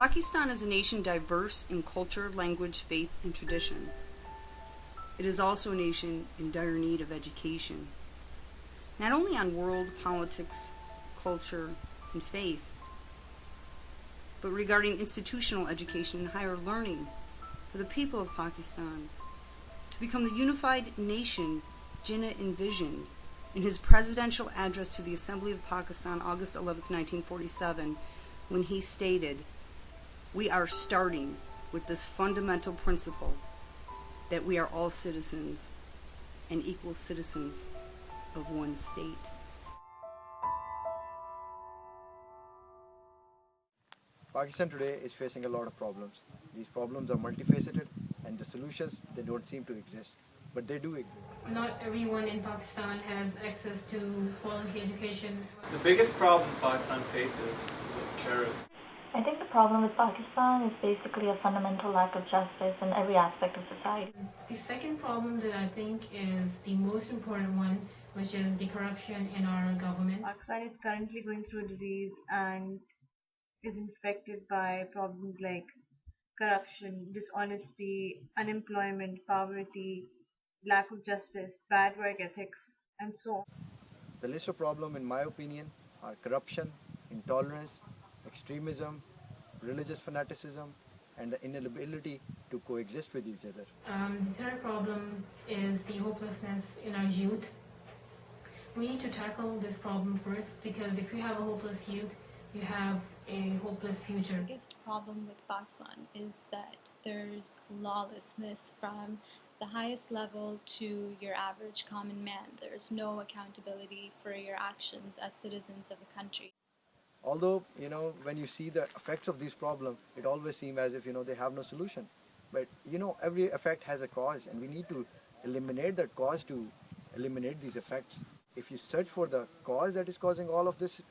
Pakistan is a nation diverse in culture, language, faith, and tradition. It is also a nation in dire need of education, not only on world politics, culture, and faith, but regarding institutional education and higher learning for the people of Pakistan to become the unified nation Jinnah envisioned in his presidential address to the Assembly of Pakistan, August 11, 1947, when he stated, "We are starting with this fundamental principle that we are all citizens and equal citizens of one state." Pakistan today is facing a lot of problems. These problems are multifaceted, and the solutions, they don't seem to exist, but they do exist. Not everyone in Pakistan has access to quality education. The biggest problem Pakistan faces is with terrorism. I think the problem with Pakistan is basically a fundamental lack of justice in every aspect of society. The second problem that I think is the most important one, which is the corruption in our government. Pakistan is currently going through a disease and is infected by problems like corruption, dishonesty, unemployment, poverty, lack of justice, bad work ethics, and so on. The list of problems, in my opinion, are corruption, intolerance, extremism, religious fanaticism, and the inability to coexist with each other. The third problem is the hopelessness in our youth. We need to tackle this problem first, because if you have a hopeless youth, you have a hopeless future. The biggest problem with Pakistan is that there's lawlessness from the highest level to your average common man. There's no accountability for your actions as citizens of a country. Although, when you see the effects of these problems, it always seems as if, they have no solution. But, every effect has a cause, and we need to eliminate that cause to eliminate these effects. If you search for the cause that is causing all of this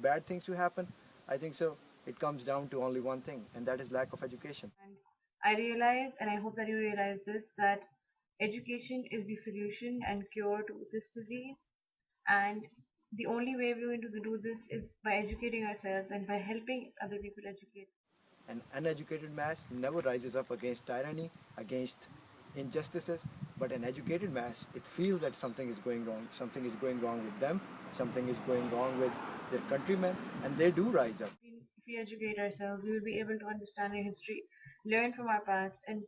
bad things to happen, I think so it comes down to only one thing, and that is lack of education. And I realize, and I hope that you realize this, that education is the solution and cure to this disease. And the only way we're going to do this is by educating ourselves and by helping other people educate. An uneducated mass never rises up against tyranny, against injustices, but an educated mass, it feels that something is going wrong. Something is going wrong with them, something is going wrong with their countrymen, and they do rise up. If we educate ourselves, we will be able to understand our history, learn from our past, and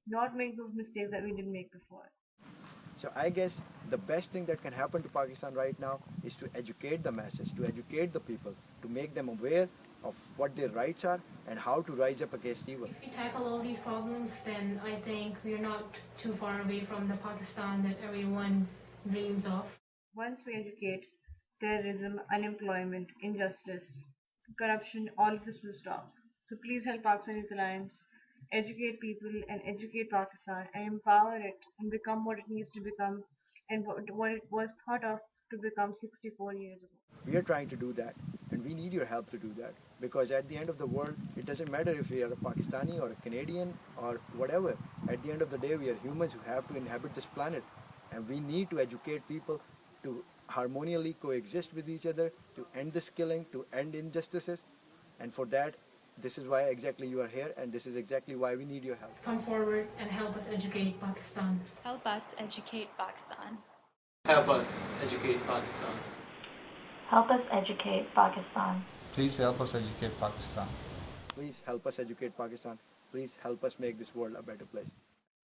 not make those mistakes that we didn't make before. So I guess the best thing that can happen to Pakistan right now is to educate the masses, to educate the people, to make them aware of what their rights are and how to rise up against evil. If we tackle all these problems, then I think we're not too far away from the Pakistan that everyone dreams of. Once we educate, terrorism, unemployment, injustice, corruption, all of this will stop. So please help Pakistan Youth Alliance educate people and educate Pakistan and empower it and become what it needs to become and what it was thought of to become 64 years ago. We are trying to do that, and we need your help to do that, because at the end of the world, it doesn't matter if we are a Pakistani or a Canadian or whatever. At the end of the day, we are humans who have to inhabit this planet, and we need to educate people to harmoniously coexist with each other, to end this killing, to end injustices, and for that, this is why exactly you are here, and this is exactly why we need your help. Come forward and help us educate Pakistan. Help us educate Pakistan. Help us educate Pakistan. Help us educate Pakistan. Please help us educate Pakistan. Please help us educate Pakistan. Please help us make this world a better place.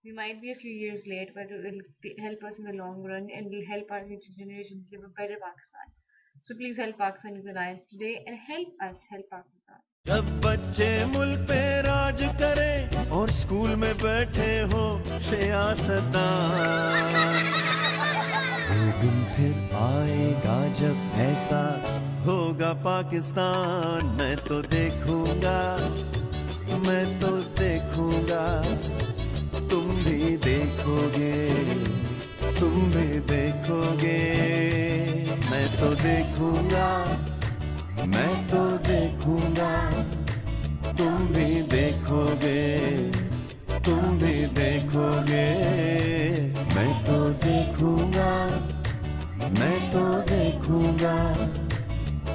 We might be a few years late, but it will help us in the long run and will help our future generations live a better Pakistan. So please help Pakistan Youth Alliance today and help us help Pakistan. जब बच्चे मुल्क पे राज करें और school में बैठे हो सियासतदान, वो दिन फिर आएगा जब ऐसा होगा पाकिस्तान। मैं तो देखूंगा, मैं तो देखूंगा, तुम भी देखोगे, तुम भी देखोगे। मैं तो देखूंगा, मैं तो देखूंगा, तुम भी देखोगे, तुम भी देखोगे। मैं तो देखूंगा, मैं तो देखूंगा,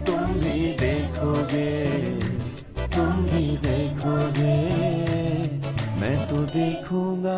तुम भी देखोगे, तुम भी देखोगे। तो देखूंगा